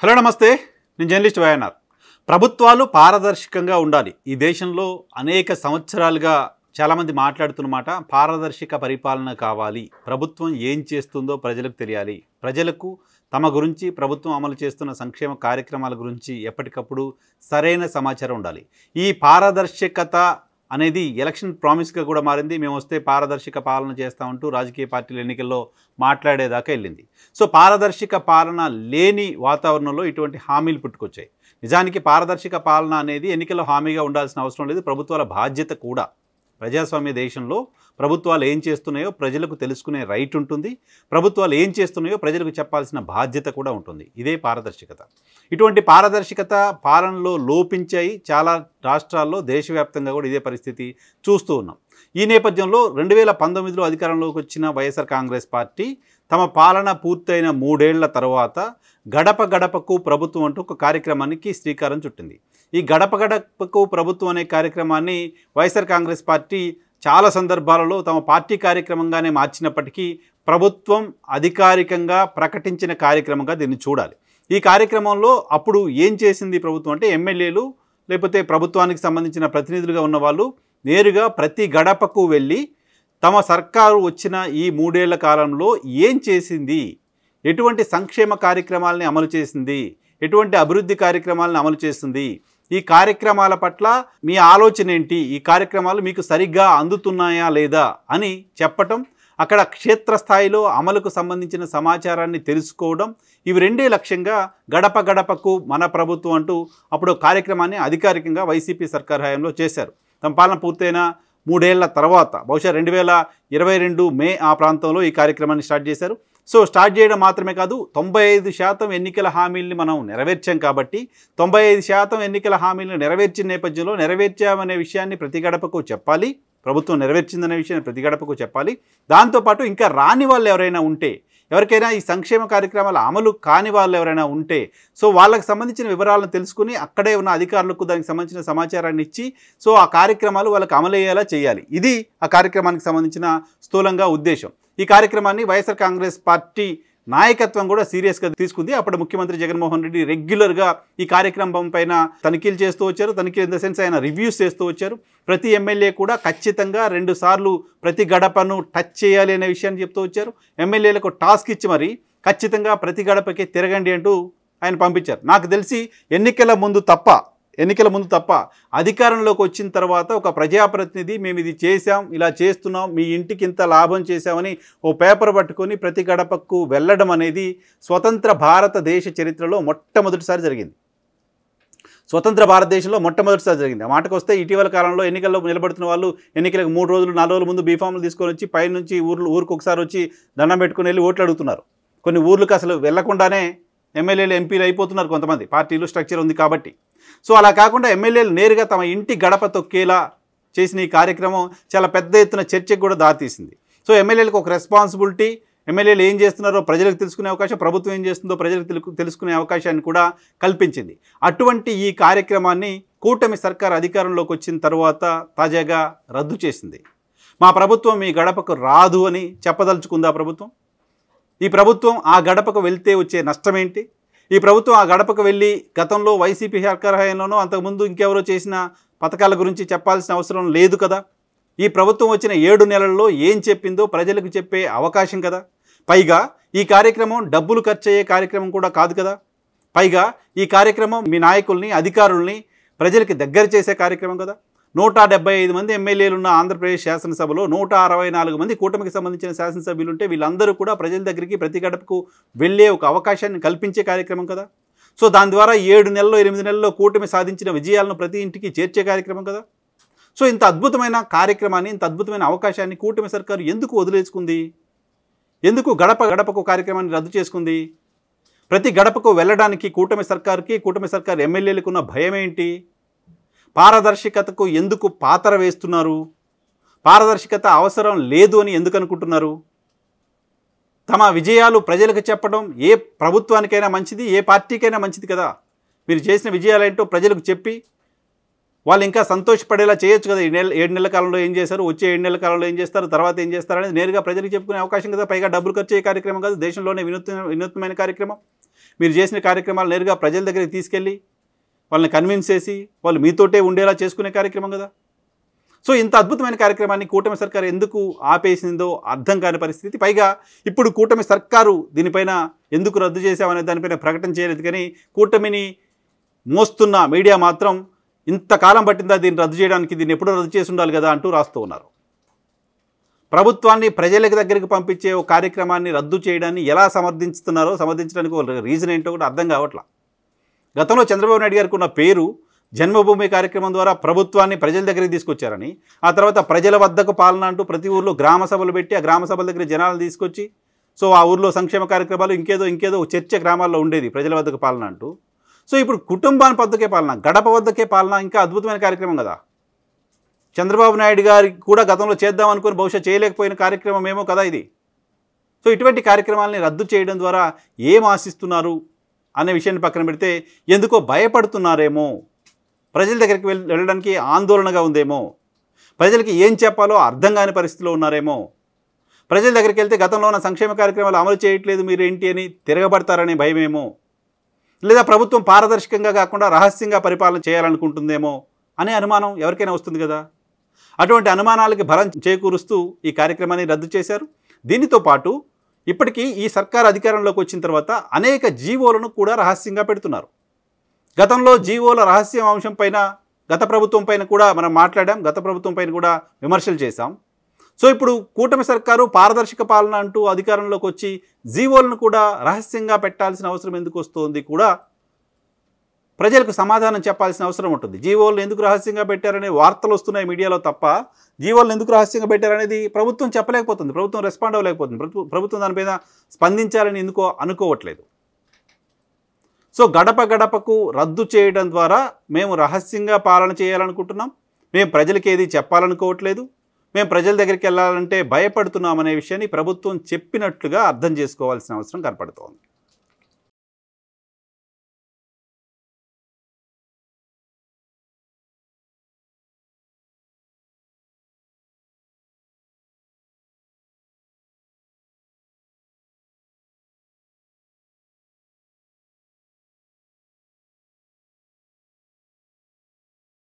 Hello నమస్తే, నేను journalist YNR. ప్రభుత్వాలు పారదర్శకంగా ఉండాలి. ఈ దేశంలో అనేక సంవత్సరాలుగా చాలామంది మాట్లాడుతున్న మాట పారదర్శక పరిపాలన కావాలి. ప్రభుత్వం ఏం చేస్తుందో ప్రజలకు తెలియాలి. ప్రజలకు తమ గురించి, ప్రభుత్వం అమలు చేస్తున్న సంక్షేమ కార్యక్రమాల గురించి ఎప్పటికప్పుడు సరైన సమాచారం ఉండాలి. ఈ పారదర్శకత అనేది ఎలక్షన్ ప్రామిస్గా కూడా మారింది. మేము వస్తే పారదర్శక పాలన చేస్తామంటూ రాజకీయ పార్టీల ఎన్నికల్లో మాట్లాడేదాకా వెళ్ళింది. సో పారదర్శక పాలన లేని వాతావరణంలో ఇటువంటి హామీలు పుట్టుకొచ్చాయి. నిజానికి పారదర్శక పాలన అనేది ఎన్నికల్లో హామీగా ఉండాల్సిన అవసరం లేదు, ప్రభుత్వాల బాధ్యత కూడా. ప్రజాస్వామ్య దేశంలో ప్రభుత్వాలు ఏం చేస్తున్నాయో ప్రజలకు తెలుసుకునే రైట్ ఉంటుంది. ప్రభుత్వాలు ఏం చేస్తున్నాయో ప్రజలకు చెప్పాల్సిన బాధ్యత కూడా ఉంటుంది. ఇదే పారదర్శకత. ఇటువంటి పారదర్శకత పాలనలో లోపించాయి చాలా రాష్ట్రాల్లో, దేశవ్యాప్తంగా కూడా ఇదే పరిస్థితి చూస్తూ ఉన్నాం. ఈ నేపథ్యంలో 2019లో అధికారంలోకి వచ్చిన వైఎస్ఆర్ కాంగ్రెస్ పార్టీ తమ పాలన పూర్తయిన 3 ఏళ్ల తర్వాత గడప గడపకు ప్రభుత్వం అంటూ ఒక కార్యక్రమానికి శ్రీకారం చుట్టింది. ఈ గడప గడపకు ప్రభుత్వం అనే కార్యక్రమాన్ని వైఎస్ఆర్ కాంగ్రెస్ పార్టీ చాలా సందర్భాలలో తమ పార్టీ కార్యక్రమంగానే మార్చినప్పటికీ ప్రభుత్వం అధికారికంగా ప్రకటించిన కార్యక్రమంగా దీన్ని చూడాలి. ఈ కార్యక్రమంలో అప్పుడు ఏం చేసింది ప్రభుత్వం అంటే, ఎమ్మెల్యేలు లేకపోతే ప్రభుత్వానికి సంబంధించిన ప్రతినిధులుగా ఉన్న వాళ్ళు నేరుగా ప్రతి గడపకు వెళ్ళి తమ సర్కారు వచ్చిన ఈ 3 ఏళ్ల కాలంలో ఏం చేసింది, ఎటువంటి సంక్షేమ కార్యక్రమాలని అమలు చేసింది, ఎటువంటి అభివృద్ధి కార్యక్రమాలను అమలు చేస్తుంది, ఈ కార్యక్రమాల పట్ల మీ ఆలోచన ఏంటి, ఈ కార్యక్రమాలు మీకు సరిగ్గా అందుతున్నాయా లేదా అని చెప్పటం, అక్కడ క్షేత్రస్థాయిలో అమలుకు సంబంధించిన సమాచారాన్ని తెలుసుకోవడం, ఇవి రెండే లక్ష్యంగా గడప గడపకు మన ప్రభుత్వం అంటూ అప్పుడు కార్యక్రమాన్ని అధికారికంగా వైసీపీ సర్కార్ హయాంలో చేశారు. తమ పాలన పూర్తయిన 3 ఏళ్ల తర్వాత బహుశా 2022 మే ఆ ప్రాంతంలో ఈ కార్యక్రమాన్ని స్టార్ట్ చేశారు. సో స్టార్ట్ చేయడం మాత్రమే కాదు, 95% ఎన్నికల హామీల్ని మనం నెరవేర్చాం కాబట్టి 95% ఎన్నికల హామీలను నెరవేర్చిన నేపథ్యంలో నెరవేర్చామనే విషయాన్ని ప్రతి గడపకు చెప్పాలి. ప్రభుత్వం నెరవేర్చిందనే విషయాన్ని ప్రతి గడపకు చెప్పాలి. దాంతోపాటు ఇంకా రాని వాళ్ళు ఎవరైనా ఉంటే, ఎవరికైనా ఈ సంక్షేమ కార్యక్రమాల అమలు కాని వాళ్ళు ఎవరైనా ఉంటే, సో వాళ్ళకి సంబంధించిన వివరాలను తెలుసుకుని అక్కడే ఉన్న అధికారులకు దానికి సంబంధించిన సమాచారాన్ని ఇచ్చి సో ఆ కార్యక్రమాలు వాళ్ళకి అమలయ్యేలా చేయాలి. ఇది ఆ కార్యక్రమానికి సంబంధించిన స్థూలంగా ఉద్దేశం. ఈ కార్యక్రమాన్ని వైఎస్ఆర్ కాంగ్రెస్ పార్టీ నాయకత్వం కూడా సీరియస్గా తీసుకుంది. అప్పుడు ముఖ్యమంత్రి జగన్మోహన్ రెడ్డి రెగ్యులర్గా ఈ కార్యక్రమం పైన తనిఖీలు చేస్తూ వచ్చారు. తనిఖీలు ఇన్ ద సెన్స్ ఆయన రివ్యూస్ చేస్తూ వచ్చారు. ప్రతి ఎమ్మెల్యే కూడా ఖచ్చితంగా 2 సార్లు ప్రతి గడపను టచ్ చేయాలి అనే విషయాన్ని చెప్తూ వచ్చారు. ఎమ్మెల్యేలకు టాస్క్ ఇచ్చి మరి ఖచ్చితంగా ప్రతి గడపకి తిరగండి అంటూ ఆయన పంపించారు. నాకు తెలిసి ఎన్నికల ముందు తప్ప అధికారంలోకి వచ్చిన తర్వాత ఒక ప్రజాప్రతినిధి మేము ఇది చేశాం, ఇలా చేస్తున్నాం, మీ ఇంటికి ఇంత లాభం చేశామని ఓ పేపర్ పట్టుకొని ప్రతి గడపకు వెళ్ళడం అనేది స్వతంత్ర భారతదేశ చరిత్రలో మొట్టమొదటిసారి జరిగింది. స్వతంత్ర భారతదేశంలో మొట్టమొదటిసారి జరిగింది. ఆ మాటకు వస్తే ఇటీవల కాలంలో ఎన్నికల్లో నిలబడుతున్న వాళ్ళు ఎన్నికలకు 3 రోజులు 4 రోజుల ముందు బీఫామ్లు తీసుకొని వచ్చి పైనుంచి ఊరికి ఒకసారి వచ్చి దండం పెట్టుకుని వెళ్ళి ఓట్లు అడుగుతున్నారు. కొన్ని ఊర్లకు అసలు వెళ్లకుండానే ఎమ్మెల్యేలు ఎంపీలు అయిపోతున్నారు కొంతమంది, పార్టీలు స్ట్రక్చర్ ఉంది కాబట్టి. సో అలా కాకుండా ఎమ్మెల్యేలు నేరుగా తమ ఇంటి గడప తొక్కేలా చేసిన ఈ కార్యక్రమం చాలా పెద్ద ఎత్తున చర్చకు కూడా దారితీసింది. సో ఎమ్మెల్యేలకు ఒక రెస్పాన్సిబిలిటీ, ఎమ్మెల్యేలు ఏం చేస్తున్నారో ప్రజలకు తెలుసుకునే అవకాశం, ప్రభుత్వం ఏం చేస్తుందో ప్రజలకు తెలుసుకునే అవకాశాన్ని కూడా కల్పించింది. అటువంటి ఈ కార్యక్రమాన్ని కూటమి సర్కార్ అధికారంలోకి వచ్చిన తర్వాత తాజాగా రద్దు చేసింది. మా ప్రభుత్వం మీ గడపకు రాదు అని చెప్పదలుచుకుందా ప్రభుత్వం? ఈ ప్రభుత్వం ఆ గడపకు వెళ్తే వచ్చే నష్టం ఏంటి? ఈ ప్రభుత్వం ఆ గడపకు వెళ్ళి గతంలో వైసీపీ సర్కార్ హయాంలోనో అంతకుముందు ఇంకెవరో చేసిన పథకాల గురించి చెప్పాల్సిన అవసరం లేదు కదా. ఈ ప్రభుత్వం వచ్చిన 7 నెలల్లో ఏం చెప్పిందో ప్రజలకు చెప్పే అవకాశం కదా. పైగా ఈ కార్యక్రమం డబ్బులు ఖర్చు అయ్యే కార్యక్రమం కూడా కాదు కదా. పైగా ఈ కార్యక్రమం మీ నాయకుల్ని, అధికారుల్ని ప్రజలకి దగ్గర చేసే కార్యక్రమం కదా. 175 మంది ఎమ్మెల్యేలు ఉన్న ఆంధ్రప్రదేశ్ శాసనసభలో 164 మంది కూటమికి సంబంధించిన శాసనసభ్యులు ఉంటే వీళ్ళందరూ కూడా ప్రజల దగ్గరికి ప్రతి గడపకు వెళ్ళే ఒక అవకాశాన్ని కల్పించే కార్యక్రమం కదా. సో దాని ద్వారా 7 నెలల్లో 8 నెలల్లో కూటమి సాధించిన విజయాలను ప్రతి ఇంటికి చేర్చే కార్యక్రమం కదా. సో ఇంత అద్భుతమైన కార్యక్రమాన్ని, ఇంత అద్భుతమైన అవకాశాన్ని కూటమి సర్కారు ఎందుకు వదిలేసుకుంది? ఎందుకు గడప గడపకు కార్యక్రమాన్ని రద్దు చేసుకుంది? ప్రతి గడపకు వెళ్ళడానికి కూటమి సర్కారు ఎమ్మెల్యేలకు ఉన్న భయం ఏంటి? పారదర్శకతకు ఎందుకు పాతర వేస్తున్నారు? పారదర్శకత అవసరం లేదు అని ఎందుకు అనుకుంటున్నారు? తమ విజయాలు ప్రజలకు చెప్పడం ఏ ప్రభుత్వానికైనా మంచిది, ఏ పార్టీకైనా మంచిది కదా. మీరు చేసిన విజయాలు ఏంటో ప్రజలకు చెప్పి వాళ్ళు ఇంకా సంతోషపడేలా చేయొచ్చు కదా. 7 నెలల కాలంలో ఏం చేశారు, వచ్చే 7 నెలల కాలంలో ఏం చేస్తారు, తర్వాత ఏం చేస్తారు అనేది నేరుగా ప్రజలకు చెప్పుకునే అవకాశం కదా. పైగా డబ్బులు ఖర్చు అయ్యే కార్యక్రమం కాదు, దేశంలోనే వినూత్నమైన కార్యక్రమం. మీరు చేసిన కార్యక్రమాలు నేరుగా ప్రజల దగ్గరికి తీసుకెళ్ళి వాళ్ళని కన్విన్స్ చేసి వాళ్ళు మీతోటే ఉండేలా చేసుకునే కార్యక్రమం కదా. సో ఇంత అద్భుతమైన కార్యక్రమాన్ని కూటమి సర్కారు ఎందుకు ఆపేసిందో అర్థం కాని పరిస్థితి. పైగా ఇప్పుడు కూటమి సర్కారు దీనిపైన ఎందుకు రద్దు చేశామనే దానిపైన ప్రకటన చేయలేదు, కానీ కూటమిని మోస్తున్న మీడియా మాత్రం ఇంతకాలం పట్టిందా దీన్ని రద్దు చేయడానికి, దీన్ని ఎప్పుడో రద్దు చేసి ఉండాలి కదా అంటూ రాస్తూ ఉన్నారు. ప్రభుత్వాన్ని ప్రజల దగ్గరికి పంపించే ఒక కార్యక్రమాన్ని రద్దు చేయడాన్ని ఎలా సమర్థించడానికి ఒక రీజన్ ఏంటో కూడా అర్థం కావట్లా. గతంలో చంద్రబాబు నాయుడు గారికి ఉన్న పేరు జన్మభూమి కార్యక్రమం ద్వారా ప్రభుత్వాన్ని ప్రజల దగ్గరికి తీసుకొచ్చారని, ఆ తర్వాత ప్రజల వద్దకు పాలన అంటూ ప్రతి ఊర్లో గ్రామ సభలు పెట్టి ఆ గ్రామ సభల దగ్గర జనాలు తీసుకొచ్చి సో ఆ ఊర్లో సంక్షేమ కార్యక్రమాలు ఇంకేదో చర్చ గ్రామాల్లో ఉండేది ప్రజల వద్దకు పాలన అంటూ. సో ఇప్పుడు కుటుంబాన్ని వద్దకే పాలన, గడప వద్దకే పాలన ఇంకా అద్భుతమైన కార్యక్రమం కదా. చంద్రబాబు నాయుడు గారికి కూడా గతంలో చేద్దాం అనుకుని బహుశా చేయలేకపోయిన కార్యక్రమం ఏమో కదా ఇది. సో ఇటువంటి కార్యక్రమాలని రద్దు చేయడం ద్వారా ఏం ఆశిస్తున్నారు అనే విషయాన్ని పక్కన పెడితే ఎందుకో భయపడుతున్నారేమో, ప్రజల దగ్గరికి వెళ్ళడానికి ఆందోళనగా ఉందేమో, ప్రజలకి ఏం చెప్పాలో అర్థం కాని పరిస్థితిలో ఉన్నారేమో, ప్రజల దగ్గరికి వెళ్తే గతంలో ఉన్న సంక్షేమ కార్యక్రమాలు అమలు చేయట్లేదు మీరేంటి అని తిరగబడతారనే భయమేమో, లేదా ప్రభుత్వం పారదర్శకంగా కాకుండా రహస్యంగా పరిపాలన చేయాలనుకుంటుందేమో అనే అనుమానం ఎవరికైనా వస్తుంది కదా. అటువంటి అనుమానాలకి బలం చేకూరుస్తూ ఈ కార్యక్రమాన్ని రద్దు చేశారు. దీనితో పాటు ఇప్పటికీ ఈ సర్కార్ అధికారంలోకి వచ్చిన తర్వాత అనేక జీవోలను కూడా రహస్యంగా పెడుతున్నారు. గతంలో జీవోల రహస్యం అంశం పైన గత ప్రభుత్వం పైన కూడా మనం మాట్లాడాం, గత ప్రభుత్వం పైన కూడా విమర్శలు చేశాం. సో ఇప్పుడు కూటమి సర్కారు పారదర్శక పాలన అంటూ అధికారంలోకి వచ్చి జీవోలను కూడా రహస్యంగా పెట్టాల్సిన అవసరం ఎందుకు వస్తుంది కూడా ప్రజలకు సమాధానం చెప్పాల్సిన అవసరం ఉంటుంది. జీవోలను ఎందుకు రహస్యంగా పెట్టారనే వార్తలు వస్తున్నాయి మీడియాలో తప్ప జీవోలను ఎందుకు రహస్యంగా పెట్టారనేది ప్రభుత్వం చెప్పలేకపోతుంది, ప్రభుత్వం రెస్పాండ్ అవ్వలేకపోతుంది, ప్రభుత్వం దానిపైన స్పందించాలని ఎందుకో అనుకోవట్లేదు. సో గడప గడపకు రద్దు చేయడం ద్వారా మేము రహస్యంగా పాలన చేయాలనుకుంటున్నాం, మేము ప్రజలకి ఏది చెప్పాలనుకోవట్లేదు, మేము ప్రజల దగ్గరికి వెళ్ళాలంటే భయపడుతున్నాం అనే విషయాన్ని ప్రభుత్వం చెప్పినట్లుగా అర్థం చేసుకోవాల్సిన అవసరం కనపడుతోంది.